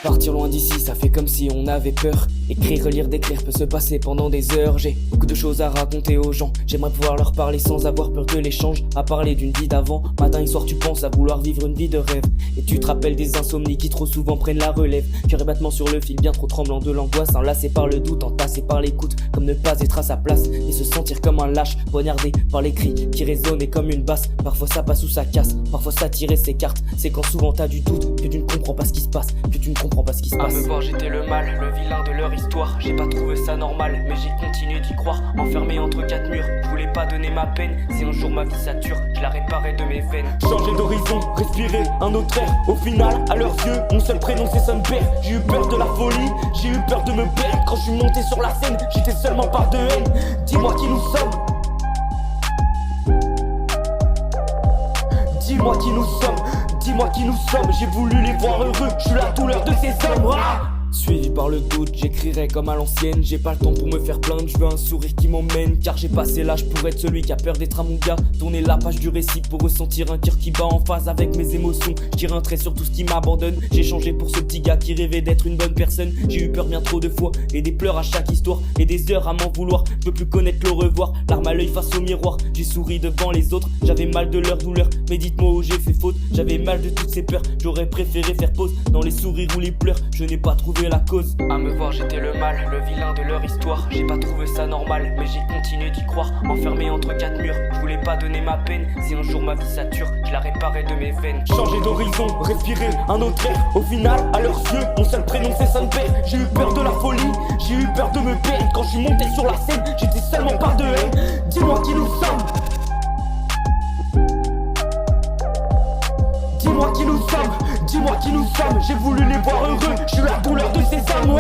Partir loin d'ici, ça fait comme si on avait peur. Écrire, relire, décrire peut se passer pendant des heures. J'ai beaucoup de choses à raconter aux gens. J'aimerais pouvoir leur parler sans avoir peur de l'échange. À parler d'une vie d'avant. Matin et soir tu penses à vouloir vivre une vie de rêve. Et tu te rappelles des insomnies qui trop souvent prennent la relève. Cœur et battement sur le fil, bien trop tremblant de l'angoisse. Enlacé par le doute, entassé par l'écoute. Comme ne pas être à sa place et se sentir comme un lâche. Poignardé par les cris qui résonnent comme une basse. Parfois ça passe ou ça casse, parfois ça tire et s'écarte. C'est quand souvent t'as du doute, que tu ne comprends pas ce qui se passe, que tu ne comprends pas ce qui se passe. À me voir j'étais le mal, le vilain de leur histoire. J'ai pas trouvé ça normal, mais j'ai continué d'y croire. Enfermé entre quatre murs, je voulais pas donner ma peine. Si un jour ma vie sature, je la réparais de mes veines. Changer d'horizon, respirer un autre air. Au final, à leurs yeux, mon seul prénom c'est son père. J'ai eu peur de la folie, j'ai eu peur de me perdre. Quand je suis monté sur la scène, j'étais seulement par de haine. Dis-moi qui nous sommes. Dis-moi qui nous sommes, dis-moi qui nous sommes. J'ai voulu les voir heureux, je suis la douleur de ces hommes. Suivi par le doute, j'écrirai comme à l'ancienne. J'ai pas le temps pour me faire plaindre, je veux un sourire qui m'emmène. Car j'ai passé l'âge pour être celui qui a peur d'être un mon gars. Tourner la page du récit pour ressentir un cœur qui bat en phase avec mes émotions. Tire un trait sur tout ce qui m'abandonne. J'ai changé pour ce petit gars qui rêvait d'être une bonne personne. J'ai eu peur bien trop de fois et des pleurs à chaque histoire. Et des heures à m'en vouloir, je veux plus connaître le revoir. Larme à l'œil face au miroir, j'ai souri devant les autres. J'avais mal de leur douleur, mais dites-moi où j'ai fait faute. J'avais mal de toutes ces peurs, j'aurais préféré faire pause dans les sourires ou les pleurs, je n'ai pas trouvé la cause. À me voir j'étais le mal, le vilain de leur histoire. J'ai pas trouvé ça normal, mais j'ai continué d'y croire. Enfermé entre quatre murs, je voulais pas donner ma peine. Si un jour ma vie sature, je la réparais de mes veines. Changer d'horizon, respirer un autre air. Au final, à leurs yeux, mon seul prénom c'est son père. J'ai eu peur de la folie, j'ai eu peur de me perdre. Quand je suis monté sur la scène, j'étais seulement par de haine. Dis-moi qui nous sommes. Dis-moi qui nous sommes, dis-moi qui nous sommes. J'ai voulu les voir heureux, je suis la douleur de ces hommes.